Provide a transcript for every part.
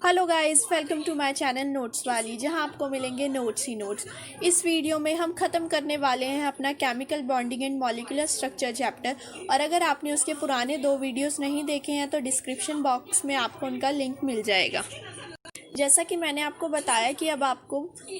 Hello guys, welcome to my channel notes वाली, जहां आपको मिलेंगे नोट्स ही नोट्स। इस वीडियो में हम ख़त्म करने वाले हैं अपना chemical bonding and molecular structure chapter. और अगर आपने उसके पुराने 2 वीडियोस नहीं देखे हैं तो डिस्क्रिप्शन बॉक्स में आपको उनका लिंक मिल जाएगा। जैसा कि मैंने आपको बताया कि अब आपको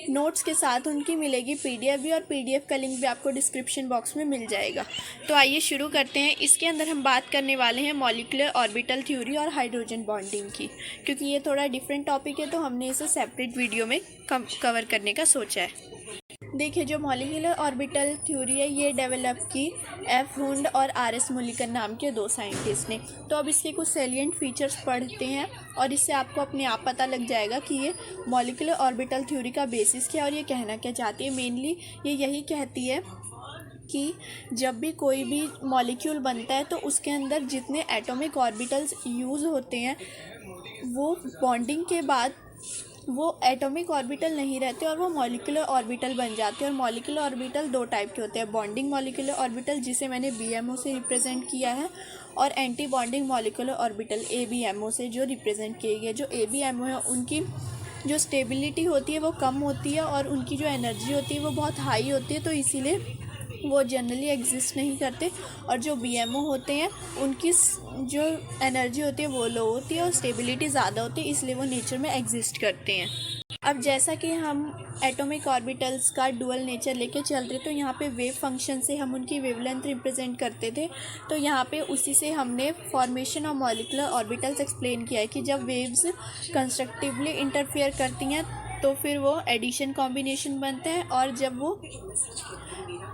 नोट्स के साथ उनकी मिलेगी पीडीएफ भी, और पीडीएफ का लिंक भी आपको डिस्क्रिप्शन बॉक्स में मिल जाएगा। तो आइए शुरू करते हैं। इसके अंदर हम बात करने वाले हैं मॉलिक्यूलर ऑर्बिटल थ्योरी और हाइड्रोजन बॉन्डिंग की, क्योंकि ये थोड़ा डिफरेंट टॉपिक है तो हमने इसे सेपरेट वीडियो में कवर करने का सोचा है। देखिए, जो मॉलिक्यूलर ऑर्बिटल थ्योरी है ये डेवलप की एफ हुंड और आर एस मुलिकन नाम के 2 साइंटिस्ट ने। तो अब इसके कुछ सैलिएंट फीचर्स पढ़ते हैं और इससे आपको अपने आप पता लग जाएगा कि ये मॉलिक्यूलर ऑर्बिटल थ्योरी का बेसिस क्या है और ये कहना क्या चाहती है। मेनली ये यही कहती है कि जब भी कोई भी मॉलिक्यूल बनता है तो उसके अंदर जितने एटॉमिक ऑर्बिटल्स यूज़ होते हैं वो बॉन्डिंग के बाद वो एटॉमिक ऑर्बिटल नहीं रहते और वो मॉलिक्यूलर ऑर्बिटल बन जाते हैं। और मॉलिक्यूलर ऑर्बिटल 2 टाइप के होते हैं, बॉन्डिंग मॉलिक्यूलर ऑर्बिटल जिसे मैंने बीएमओ से रिप्रेजेंट किया है, और anti bonding molecular orbital ABMO से जो रिप्रेजेंट किए गए। जो एबीएमओ है उनकी जो स्टेबिलिटी होती है वो कम होती है और उनकी जो एनर्जी होती है वो बहुत हाई होती है, तो इसीलिए वो जनरली एग्जिस्ट नहीं करते। और जो बीएमओ होते हैं उनकी जो एनर्जी होती है वो लो होती है और स्टेबिलिटी ज़्यादा होती है, इसलिए वो नेचर में एग्जिस्ट करते हैं। अब जैसा कि हम एटॉमिक ऑर्बिटल्स का डुअल नेचर लेके चल रहे, तो यहाँ पे वेव फंक्शन से हम उनकी वेवलेंथ रिप्रेजेंट करते थे। तो यहाँ पे उसी से हमने formation of molecular orbitals explain किया है कि जब वेव्स कंस्ट्रक्टिवली इंटरफेयर करती हैं तो फिर वो एडिशन कॉम्बिनेशन बनते हैं, और जब वो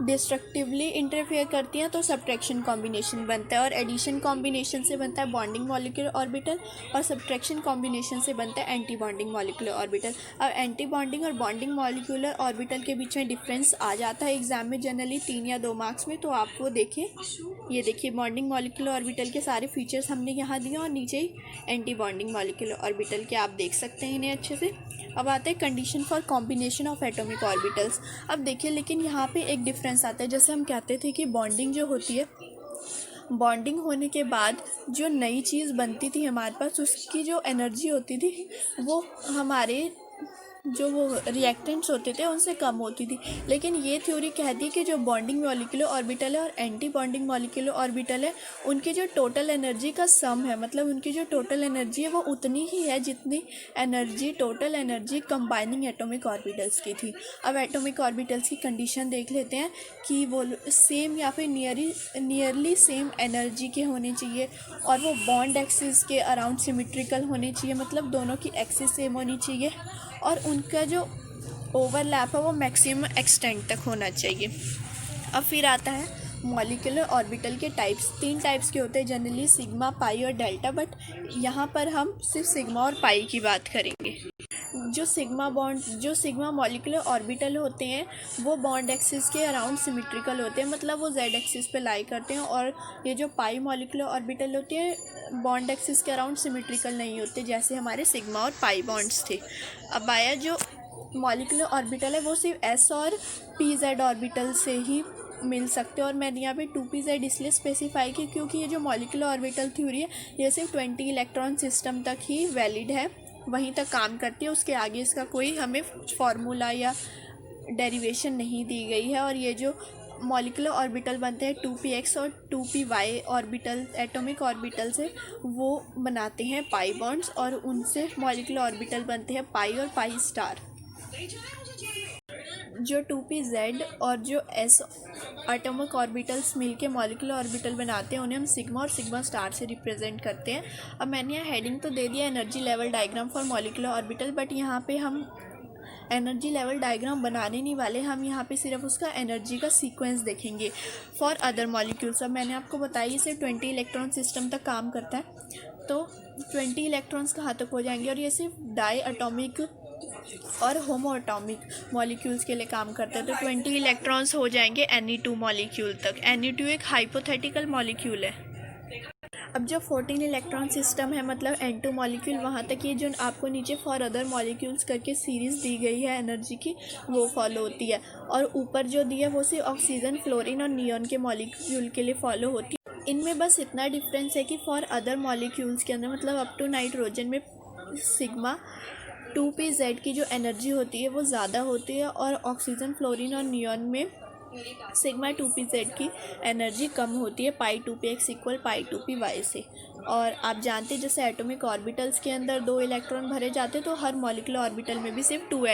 डिस्ट्रक्टिवली इंटरफेयर करती हैं तो सब्ट्रैक्शन कॉम्बिनेशन बनता है। और एडिशन कॉम्बिनेशन से बनता है बॉन्डिंग मॉलिक्यूलर ऑर्बिटल और सब्ट्रैक्शन कॉम्बिनेशन से बनता है एंटी बॉन्डिंग मॉलिक्यूलर ऑर्बिटल। अब एंटी बॉन्डिंग और बॉन्डिंग मॉलिक्यूलर ऑर्बिटल के बीच में डिफरेंस आ जाता है एग्जाम में जनरली 3 या 2 मार्क्स में। तो आप वो देखिए, ये देखिए बॉन्डिंग मॉलिक्यूलर ऑर्बिटल के सारे फीचर्स हमने यहाँ दिए और नीचे ही एंटी बॉन्डिंग मॉलिक्यूलर ऑर्बिटल के आप देख सकते हैं इन्हें अच्छे से। अब आते हैं condition for combination of atomic orbitals. अब देखिए, लेकिन यहाँ पे एक डिफरेंस आता है। जैसे हम कहते थे कि बॉन्डिंग जो होती है, बॉन्डिंग होने के बाद जो नई चीज़ बनती थी हमारे पास, उसकी जो एनर्जी होती थी वो हमारे जो वो रिएक्टेंट्स होते थे उनसे कम होती थी। लेकिन ये थ्योरी कहती है कि जो बॉन्डिंग मॉलिक्यूलर ऑर्बिटल है और एंटी बॉन्डिंग मॉलिक्यूलर ऑर्बिटल है, उनकी जो टोटल एनर्जी का सम है, मतलब उनकी जो टोटल एनर्जी है वो उतनी ही है जितनी energy total energy combining atomic orbitals की थी। अब एटॉमिक ऑर्बिटल्स की कंडीशन देख लेते हैं कि वो सेम या फिर नियरली सेम एनर्जी के होने चाहिए, और वो बॉन्ड एक्सिस के अराउंड सिमेट्रिकल होने चाहिए, मतलब दोनों की एक्सिस सेम होनी चाहिए, और उनका जो ओवरलैप है वो मैक्सिमम एक्सटेंट तक होना चाहिए। अब फिर आता है मॉलिक्यूलर ऑर्बिटल के टाइप्स। 3 टाइप्स के होते हैं जनरली, सिग्मा, पाई और डेल्टा, बट यहाँ पर हम सिर्फ सिग्मा और पाई की बात करेंगे। जो सिग्मा मॉलिक्यूलर ऑर्बिटल होते हैं वो बॉन्ड एक्सिस के अराउंड सिमेट्रिकल होते हैं, मतलब वो जेड एक्सिस पे लाई करते हैं। और ये जो पाई मॉलिक्यूलर ऑर्बिटल होते हैं बॉन्ड एक्सिस के अराउंड सिमेट्रिकल नहीं होते, जैसे हमारे सिग्मा और पाई बॉन्ड्स थे। अब आया जो मॉलिक्यूलर ऑर्बिटल है वो सिर्फ एस और पी जेड ऑर्बिटल से ही मिल सकते हैं। और मैंने यहाँ पे 2pz इसलिए स्पेसिफाई की क्योंकि ये जो मॉलिक्यूलर ऑर्बिटल थ्योरी है ये सिर्फ 20 इलेक्ट्रॉन सिस्टम तक ही वैलिड है, वहीं तक काम करती है। उसके आगे इसका कोई हमें फार्मूला या डेरिवेशन नहीं दी गई है। और ये जो मॉलिक्यूलर ऑर्बिटल बनते हैं 2px और 2py ऑर्बिटल एटॉमिक ऑर्बिटल से, वो बनाते हैं पाई बॉन्ड्स, और उनसे मॉलिक्यूलर ऑर्बिटल बनते हैं पाई और पाई स्टार। जो 2pz और जो s एटॉमिक ऑर्बिटल्स मिलके मॉलिक्यूलर ऑर्बिटल बनाते हैं उन्हें हम सिग्मा और सिग्मा स्टार से रिप्रेजेंट करते हैं। अब मैंने यहाँ हेडिंग तो दे दिया energy level diagram for molecular orbital, but यहाँ पे हम एनर्जी लेवल डायग्राम बनाने नहीं वाले, हम यहाँ पे सिर्फ उसका एनर्जी का सीक्वेंस देखेंगे फॉर अदर मॉलिक्यूल्स। अब मैंने आपको बताया ये सिर्फ 20 इलेक्ट्रॉन सिस्टम तक काम करता है, तो 20 इलेक्ट्रॉन्स कहाँ तक हो जाएंगे, और ये सिर्फ डाई एटॉमिक और होमो एटॉमिक मॉलिक्यूल्स के लिए काम करता है। तो 20 इलेक्ट्रॉन्स हो जाएंगे Ne2 मॉलिक्यूल तक। Ne2 एक हाइपोथेटिकल मॉलिक्यूल है। अब जो 14 इलेक्ट्रॉन सिस्टम है, मतलब N2 मॉलिक्यूल, वहाँ तक ये जो आपको नीचे फॉर अदर मॉलिक्यूल्स करके सीरीज़ दी गई है एनर्जी की, वो फॉलो होती है। और ऊपर जो दी है वो सिर्फ ऑक्सीजन, फ्लोरीन और नियॉन के मॉलिक्यूल के लिए फॉलो होती है। इनमें बस इतना डिफरेंस है कि फॉर अदर मॉलिक्यूल्स के अंदर, मतलब अप टू नाइट्रोजन में सिग्मा 2p(z) की जो एनर्जी होती है वो ज़्यादा होती है और ऑक्सीजन, फ्लोरीन और नियॉन में सिग्मा 2p(z) की एनर्जी कम होती है पाई 2px इक्वल पाई 2py से। और आप जानते हैं जैसे एटॉमिक ऑर्बिटल्स के अंदर 2 इलेक्ट्रॉन भरे जाते हैं तो हर मॉलिक्यूलर ऑर्बिटल में भी सिर्फ 2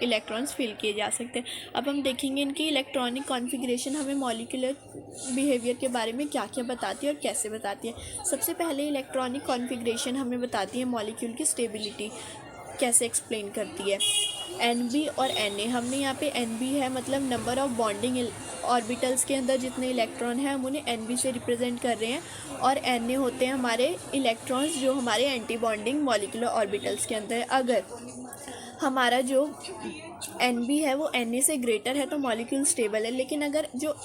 इलेक्ट्रॉन्स फिल किए जा सकते हैं। अब हम देखेंगे इनकी इलेक्ट्रॉनिक कॉन्फ़िगरेशन हमें मॉलिक्यूलर बिहेवियर के बारे में क्या क्या बताती है और कैसे बताती है। सबसे पहले इलेक्ट्रॉनिक कॉन्फ़िगरेशन हमें बताती है मॉलिक्यूल की स्टेबिलिटी कैसे एक्सप्लेन करती है। Nb और Na, हमने यहाँ पे Nb है मतलब नंबर ऑफ़ बॉन्डिंग ऑर्बिटल्स के अंदर जितने इलेक्ट्रॉन हैं हम उन्हें Nb से रिप्रेजेंट कर रहे हैं और Na होते हैं हमारे इलेक्ट्रॉन्स जो हमारे एंटी बॉन्डिंग मॉलिक्यूलर ऑर्बिटल्स के अंदर है। अगर हमारा जो Nb है वो Na से ग्रेटर है तो मॉलिक्यूल स्टेबल है, लेकिन अगर जो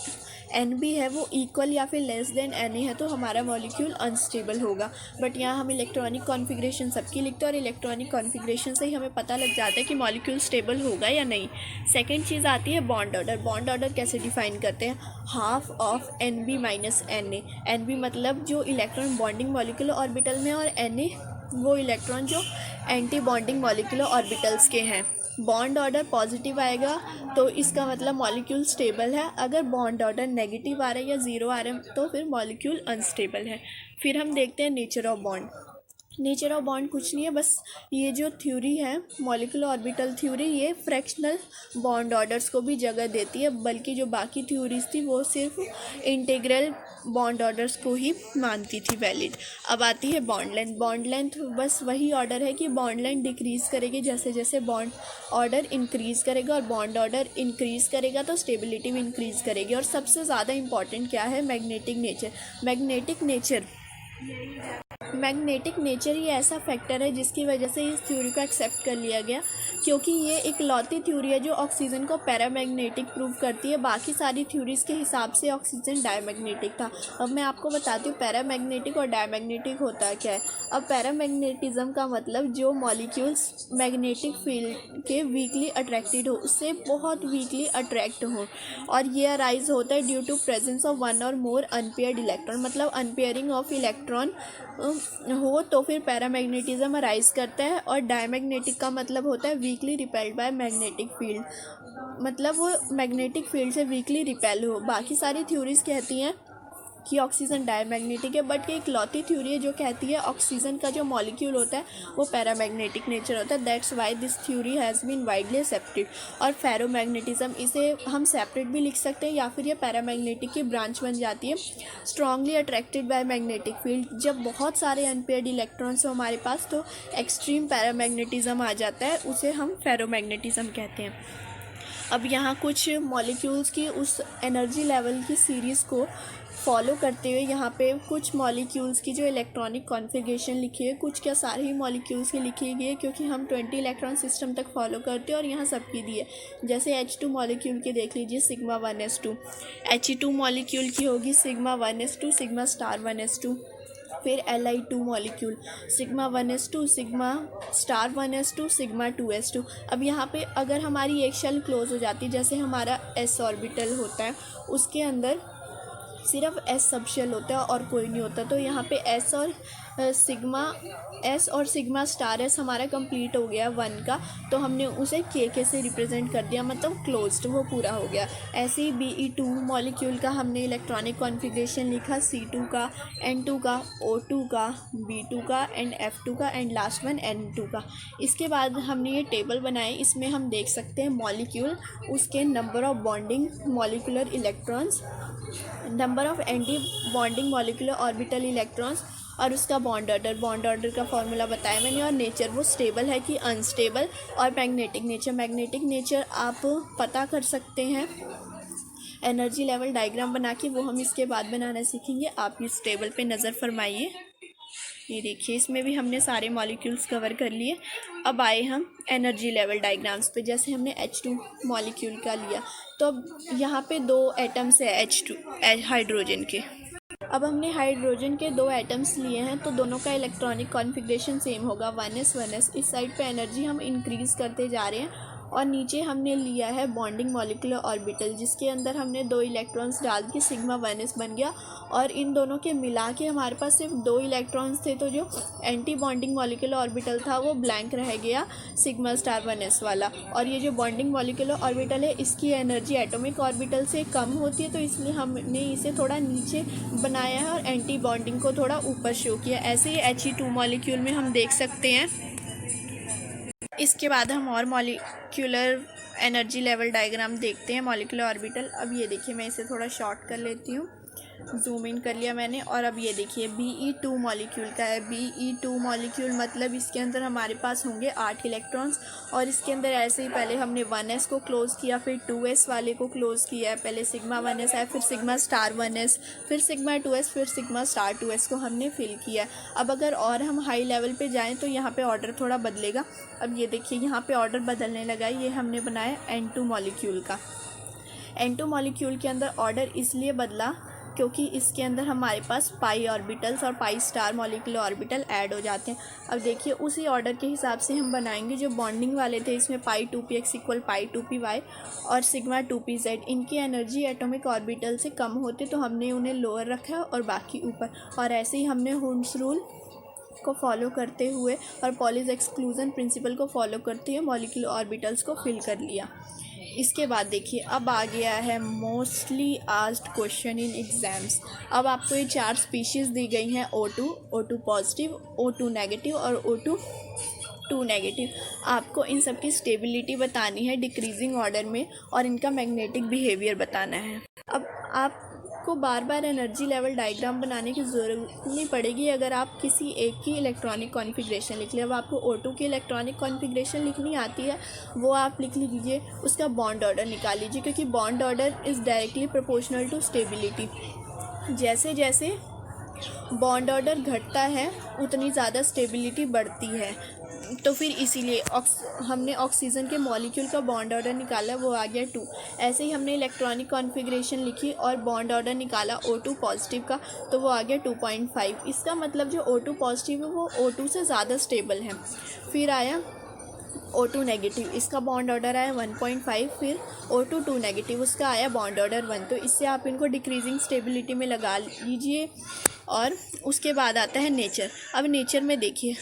Nb है वो इक्वल या फिर लेस देन Na है तो हमारा मॉलिक्यूल अनस्टेबल होगा। बट यहाँ हम इलेक्ट्रॉनिक कॉन्फ़िगरेशन सबकी लिखते हैं और इलेक्ट्रॉनिक कॉन्फ़िगरेशन से ही हमें पता लग जाता है कि मॉलिक्यूल स्टेबल होगा या नहीं। सेकेंड चीज़ आती है बॉन्ड ऑर्डर। बॉन्ड ऑर्डर कैसे डिफाइन करते हैं? Half of Nb minus Na। Nb मतलब जो इलेक्ट्रॉन बॉन्डिंग मॉलिक्यूलर ऑर्बिटल में और Na वो इलेक्ट्रॉन जो एंटी बॉन्डिंग मॉलिक्यूलर ऑर्बिटल्स के हैं। बॉन्ड ऑर्डर पॉजिटिव आएगा तो इसका मतलब मॉलिक्यूल स्टेबल है। अगर बॉन्ड ऑर्डर नेगेटिव आ रहा है या ज़ीरो आ रहा है तो फिर मॉलिक्यूल अनस्टेबल है। फिर हम देखते हैं nature of bond. Nature of bond कुछ नहीं है, बस ये जो थ्योरी है मॉलिक्यूलर ऑर्बिटल थ्योरी ये फ्रैक्शनल बॉन्ड ऑर्डर्स को भी जगह देती है, बल्कि जो बाकी थ्योरीज थी वो सिर्फ इंटीग्रल बॉन्ड ऑर्डर्स को ही मानती थी वैलिड। अब आती है बॉन्ड लेंथ। बॉन्ड लेंथ बस वही ऑर्डर है कि बॉन्ड लेंथ डिक्रीज़ करेगी जैसे जैसे बॉन्ड ऑर्डर इंक्रीज़ करेगा और बॉन्ड ऑर्डर इंक्रीज़ करेगा तो स्टेबिलिटी भी इंक्रीज़ करेगी। और सबसे ज़्यादा इंपॉर्टेंट क्या है? Magnetic nature. मैग्नेटिक नेचर ही ऐसा फैक्टर है जिसकी वजह से इस थ्योरी को एक्सेप्ट कर लिया गया, क्योंकि ये इकलौती थ्योरी है जो ऑक्सीजन को पैरामैग्नेटिक प्रूव करती है। बाकी सारी थ्योरीज़ के हिसाब से ऑक्सीजन डायमैग्नेटिक था। अब मैं आपको बताती हूँ पैरामैग्नेटिक और डायमैग्नेटिक होता क्या है। अब पैरामैग्नेटिज्म का मतलब जो मॉलिक्यूल्स मैग्नेटिक फील्ड के वीकली अट्रैक्टेड हो उससे बहुत वीकली अट्रैक्ट हो, और ये अराइज होता है due to presence of one और मोर अनपेयर्ड इलेक्ट्रॉन। मतलब अनपेयरिंग ऑफ इलेक्ट्रॉन हो तो फिर पैरामैग्नेटिज्म अराइज करता है। और डायमैग्नेटिक का मतलब होता है weekly repelled by magnetic field, मतलब वो मैग्नेटिक फील्ड से वीकली रिपेल हो। बाकी सारी थ्योरीज कहती हैं कि ऑक्सीजन डायमैग्नेटिक है, बट ये इकलौती थ्योरी है जो कहती है ऑक्सीजन का जो मॉलिक्यूल होता है वो पैरामैग्नेटिक नेचर होता है। That's why this theory has been widely accepted. और फेरोमैग्नेटिज्म इसे हम सेपरेट भी लिख सकते हैं या फिर ये पैरामैग्नेटिक की ब्रांच बन जाती है। Strongly attracted by magnetic field, जब बहुत सारे अनपेयर्ड इलेक्ट्रॉन्स हो हमारे पास तो एक्सट्रीम पैरामैग्नेटिज्म आ जाता है, उसे हम फेरोमैग्नेटिज्म कहते हैं। अब यहाँ कुछ मॉलिक्यूल्स की उस एनर्जी लेवल की सीरीज़ को फॉलो करते हुए यहाँ पे कुछ मॉलिक्यूल्स की जो इलेक्ट्रॉनिक कॉन्फ़िगरेशन लिखी है, कुछ क्या सारे ही मॉलिक्यूल्स की लिखी गई है, क्योंकि हम 20 इलेक्ट्रॉन सिस्टम तक फॉलो करते हैं और यहाँ सबकी दी है। जैसे H2 मॉलिक्यूल की देख लीजिए, सिग्मा 1s2। He2 मॉलिक्यूल की होगी sigma 1s2 sigma star 1s2। फिर Li2 molecule sigma 1s2 sigma star 1s2 sigma 2s2। अब यहाँ पे अगर हमारी एक शेल क्लोज हो जाती है, जैसे हमारा s ऑर्बिटल होता है उसके अंदर सिर्फ s सब शेल होता है और कोई नहीं होता, तो यहाँ पे s और सिग्मा स्टार s हमारा कंप्लीट हो गया 1 का, तो हमने उसे k से रिप्रेजेंट कर दिया, मतलब क्लोज्ड, वो पूरा हो गया। ऐसे ही Be2 मॉलिक्यूल का हमने इलेक्ट्रॉनिक कॉन्फ़िगरेशन लिखा, C2 का, N2 का, O2 का, B2 का एंड F2 का एंड लास्ट वन N2 का। इसके बाद हमने ये टेबल बनाए, इसमें हम देख सकते हैं मॉलिक्यूल, उसके number of bonding molecular electrons, number of anti bonding molecular orbital electrons और उसका बॉन्ड ऑर्डर। बॉन्ड ऑर्डर का फॉर्मूला बताया मैंने। और नेचर, वो स्टेबल है कि अनस्टेबल। और मैग्नेटिक नेचर आप पता कर सकते हैं एनर्जी लेवल डायग्राम बना के, वो हम इसके बाद बनाना सीखेंगे। आप इस टेबल पे नज़र फरमाइए। ये देखिए, इसमें भी हमने सारे मॉलिक्यूल्स कवर कर लिए। अब आए हम एनर्जी लेवल डायग्राम्स पे। जैसे हमने H2 मॉलिक्यूल का लिया तो अब यहाँ पे 2 एटम्स है H2 हाइड्रोजन के। अब हमने हाइड्रोजन के 2 एटम्स लिए हैं तो दोनों का इलेक्ट्रॉनिक कॉन्फ़िगरेशन सेम होगा, 1s 1s। इस साइड पे एनर्जी हम इंक्रीज़ करते जा रहे हैं और नीचे हमने लिया है बॉन्डिंग मॉलिक्यूलर ऑर्बिटल, जिसके अंदर हमने 2 इलेक्ट्रॉन्स डाल के सिग्मा 1s बन गया, और इन दोनों के मिला के हमारे पास सिर्फ 2 इलेक्ट्रॉन्स थे, तो जो एंटी बॉन्डिंग मॉलिक्यूलर ऑर्बिटल था वो ब्लैंक रह गया सिग्मा स्टार 1s वाला। और ये जो बॉन्डिंग मॉलिक्यूलर ऑर्बिटल है इसकी एनर्जी एटॉमिक ऑर्बिटल से कम होती है, तो इसलिए हमने इसे थोड़ा नीचे बनाया है और एंटी बॉन्डिंग को थोड़ा ऊपर शो किया। ऐसे ही He2 मॉलिक्यूल में हम देख सकते हैं। इसके बाद हम और मॉलिक्यूलर एनर्जी लेवल डायग्राम देखते हैं मॉलिक्यूलर ऑर्बिटल। अब ये देखिए, मैं इसे थोड़ा शॉर्ट कर लेती हूँ, जूम इन कर लिया मैंने। और अब ये देखिए Be2 मॉलिक्यूल का है। Be2 मॉलिक्यूल मतलब इसके अंदर हमारे पास होंगे 8 इलेक्ट्रॉन्स, और इसके अंदर ऐसे ही पहले हमने 1s को क्लोज़ किया, फिर 2s वाले को क्लोज़ किया है। पहले सिग्मा 1s है, फिर सिग्मा स्टार 1s, फिर सिग्मा 2s, फिर सिग्मा स्टार 2s को हमने फिल किया। अब अगर और हम हाई लेवल पे जाएँ तो यहाँ पे ऑर्डर थोड़ा बदलेगा। अब ये देखिए यहाँ पे ऑर्डर बदलने लगा है। ये हमने बनाया N2 मॉलिक्यूल का। N2 मॉलिक्यूल के अंदर ऑर्डर इसलिए बदला क्योंकि इसके अंदर हमारे पास पाई ऑर्बिटल्स और pi star molecular orbital add हो जाते हैं। अब देखिए उसी ऑर्डर के हिसाब से हम बनाएंगे। जो बॉन्डिंग वाले थे इसमें पाई 2px इक्वल पाई 2py और सिग्मा 2pz, इनकी एनर्जी एटॉमिक ऑर्बिटल से कम होते तो हमने उन्हें लोअर रखा और बाकी ऊपर। और ऐसे ही हमने हुड्स रूल को फॉलो करते हुए और पॉलीज एक्सक्लूजन प्रिंसिपल को फॉलो करते हुए मॉलिक्यूलर ऑर्बिटल्स को फिल कर लिया। इसके बाद देखिए अब आ गया है mostly asked question in exams. अब आपको ये 4 स्पीशीज़ दी गई हैं, O2, O2 positive, O2 negative और O2 नेगेटिव। आपको इन सब की स्टेबिलिटी बतानी है डिक्रीजिंग ऑर्डर में, और इनका मैग्नेटिक बिहेवियर बताना है। अब आपको बार बार एनर्जी लेवल डायग्राम बनाने की ज़रूरत नहीं पड़ेगी अगर आप किसी एक की इलेक्ट्रॉनिक कॉन्फ़िगरेशन लिख लें। अब आपको O2 की इलेक्ट्रॉनिक कॉन्फ़िगरेशन लिखनी आती है, वो आप लिख लीजिए, उसका बॉन्ड ऑर्डर निकाल लीजिए, क्योंकि bond order is directly proportional to stability. जैसे जैसे बॉन्ड ऑर्डर घटता है उतनी ज़्यादा स्टेबिलिटी बढ़ती है। तो फिर इसीलिए हमने ऑक्सीजन के मॉलिक्यूल का बॉन्ड ऑर्डर निकाला, वो आ गया 2। ऐसे ही हमने इलेक्ट्रॉनिक कॉन्फ़िगरेशन लिखी और बॉन्ड ऑर्डर निकाला O2 पॉजिटिव का, तो वो आ गया 2.5। इसका मतलब जो O2 पॉजिटिव है वो O2 से ज़्यादा स्टेबल है। फिर आया O2 नेगेटिव, इसका बॉन्ड ऑर्डर आया 1.5। फिर O2 नेगेटिव, उसका आया बॉन्ड ऑर्डर 1। तो इससे आप इनको डिक्रीजिंग स्टेबिलिटी में लगा लीजिए। और उसके बाद आता है नेचर। अब नेचर में देखिए,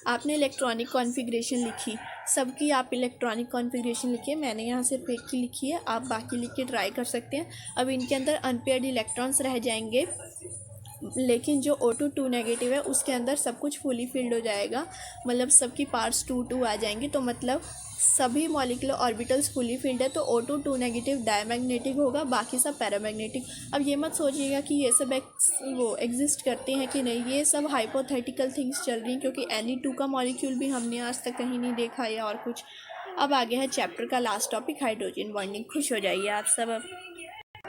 आपने इलेक्ट्रॉनिक कॉन्फ़िगरेशन लिखी, सबकी आप इलेक्ट्रॉनिक कॉन्फ़िगरेशन लिखिए। मैंने यहाँ सिर्फ एक की लिखी है, आप बाकी लिख के ट्राई कर सकते हैं। अब इनके अंदर अनपेयर्ड इलेक्ट्रॉन्स रह जाएंगे, लेकिन जो O2 नेगेटिव है उसके अंदर सब कुछ फुली फिल्ड हो जाएगा, मतलब सबकी पार्ट्स 2 आ जाएंगे। तो मतलब सभी मॉलिक्यूलर ऑर्बिटल्स फुली फिल्ड है, तो O2 नेगेटिव डायमैग्नेटिक होगा, बाकी सब पैरामैग्नेटिक। अब ये मत सोचिएगा कि ये सब वो एग्जिस्ट करते हैं कि नहीं, ये सब हाइपोथेटिकल थिंग्स चल रही हैं, क्योंकि Ni2 का मॉलिक्यूल भी हमने आज तक कहीं नहीं देखा या और कुछ। अब आ गया है चैप्टर का लास्ट टॉपिक, हाइड्रोजन बॉन्डिंग। खुश हो जाइए आप सब अब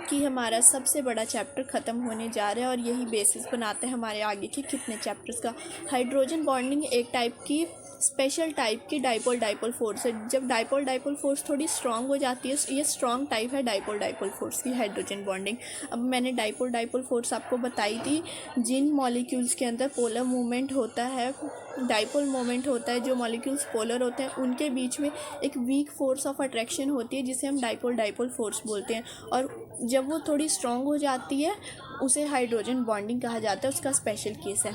कि हमारा सबसे बड़ा चैप्टर ख़त्म होने जा रहा है, और यही बेसिस बनाते हैं हमारे आगे के कितने चैप्टर्स का। हाइड्रोजन बॉन्डिंग एक टाइप की स्पेशल टाइप की डाइपोल डाइपोल फोर्स है। जब डाइपोल डाइपोल फोर्स थोड़ी स्ट्रांग हो जाती है, ये स्ट्रांग टाइप है डाइपोल डाइपोल फोर्स की हाइड्रोजन बॉन्डिंग। अब मैंने डाइपोल डाइपोल फोर्स आपको बताई थी, जिन मॉलिक्यूल्स के अंदर पोलर मूवमेंट होता है, डाइपोल मोमेंट होता है, जो मॉलिक्यूल्स पोलर होते हैं उनके बीच में एक वीक फोर्स ऑफ अट्रैक्शन होती है, जिसे हम डाइपोल डाइपोल फोर्स बोलते हैं। और जब वो थोड़ी स्ट्रांग हो जाती है उसे हाइड्रोजन बॉन्डिंग कहा जाता है, उसका स्पेशल केस है।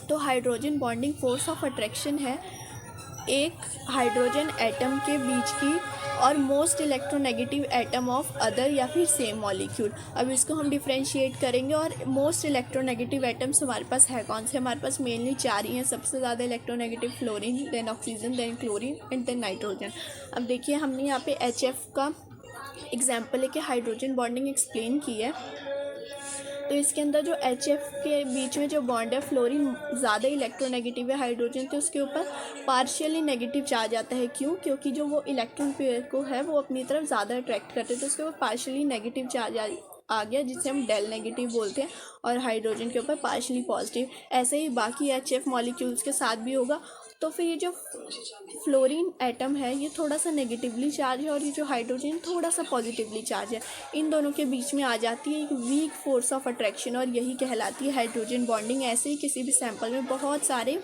तो hydrogen bonding force of attraction है एक हाइड्रोजन एटम के बीच की और most electronegative atom of other या फिर सेम मॉलिक्यूल। अब इसको हम डिफ्रेंशिएट करेंगे। और मोस्ट इलेक्ट्रोनेगेटिव एटम्स हमारे पास है कौन से? हमारे पास मेनली 4 ही हैं। सबसे ज़्यादा electronegative fluorine, then oxygen, then chlorine and then nitrogen. अब देखिए हमने यहाँ पे HF का एग्जाम्पल लेके हाइड्रोजन बॉन्डिंग एक्सप्लेन की है। तो इसके अंदर जो HF के बीच में जो बॉन्ड है, फ्लोरीन ज़्यादा इलेक्ट्रोनेगेटिव है हाइड्रोजन, तो उसके ऊपर पार्शियली नेगेटिव चार्ज आता है। क्यों? क्योंकि जो वो इलेक्ट्रॉन पेयर को है वो अपनी तरफ ज़्यादा अट्रैक्ट करते हैं, तो उसके ऊपर पार्शियली नेगेटिव चार्ज आ गया, जिसे हम डेल नेगेटिव बोलते हैं। और हाइड्रोजन के ऊपर पार्शियली पॉजिटिव। ऐसे ही बाकी HF मॉलिक्यूल्स के साथ भी होगा। तो फिर ये जो फ्लोरीन एटम है ये थोड़ा सा नेगेटिवली चार्ज है, और ये जो हाइड्रोजन थोड़ा सा पॉजिटिवली चार्ज है। इन दोनों के बीच में आ जाती है एक वीक फोर्स ऑफ अट्रैक्शन, और यही कहलाती है हाइड्रोजन बॉन्डिंग। ऐसे ही किसी भी सैंपल में बहुत सारे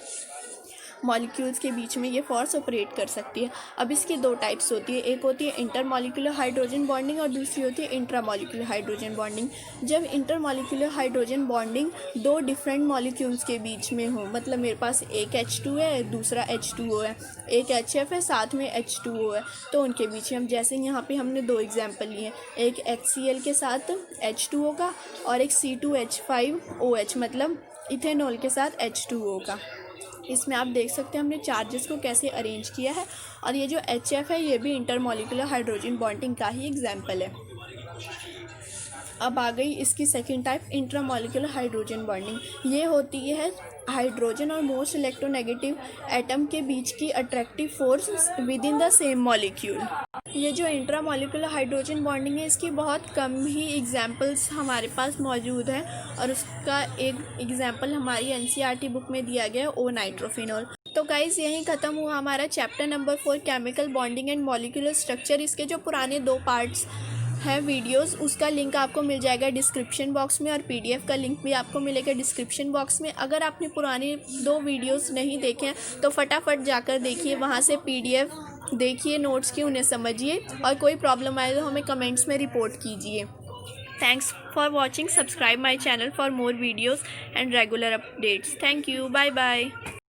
मॉलिक्यूल्स के बीच में ये फोर्स ऑपरेट कर सकती है। अब इसकी दो टाइप्स होती है, एक होती है इंटरमॉलिक्यूलर हाइड्रोजन बॉन्डिंग और दूसरी होती है इंट्रामॉलिक्यूलर हाइड्रोजन बॉन्डिंग। जब इंटरमॉलिक्यूलर हाइड्रोजन बॉन्डिंग दो डिफरेंट मॉलिक्यूल्स के बीच में हो, मतलब मेरे पास एक H2 है, दूसरा H2O है, एक HF है, साथ में H2O है, तो उनके बीच में हम जैसे यहाँ पे हमने दो एग्जाम्पल लिए, एक HCl के साथ H2O का और एक C2H5OH मतलब इथेनॉल के साथ H2O का। इसमें आप देख सकते हैं हमने चार्जेस को कैसे अरेंज किया है, और ये जो HF है ये भी इंटरमॉलिक्यूलर हाइड्रोजन बॉन्डिंग का ही एग्जाम्पल है। अब आ गई इसकी second type, intramolecular hydrogen bonding. ये होती है हाइड्रोजन और मोस्ट इलेक्ट्रोनेगेटिव एटम के बीच की attractive force with in the same molecule. ये जो इंट्रामॉलिक्यूलर हाइड्रोजन बॉन्डिंग है इसकी बहुत कम ही एग्जांपल्स हमारे पास मौजूद हैं, और उसका एक एग्जांपल हमारी NCERT बुक में दिया गया है, ओ नाइट्रोफिनॉल। तो गाइज़ यहीं ख़त्म हुआ हमारा chapter number 4 chemical bonding and molecular structure. इसके जो पुराने 2 पार्ट्स है वीडियोस, उसका लिंक आपको मिल जाएगा डिस्क्रिप्शन बॉक्स में, और PDF का लिंक भी आपको मिलेगा डिस्क्रिप्शन बॉक्स में। अगर आपने पुराने 2 वीडियोस नहीं देखे हैं तो फटाफट जाकर देखिए, वहाँ से PDF देखिए नोट्स की, उन्हें समझिए, और कोई प्रॉब्लम आए तो हमें कमेंट्स में रिपोर्ट कीजिए। Thanks for watching, subscribe my channel for more videos and regular updates. Thank you, bye bye.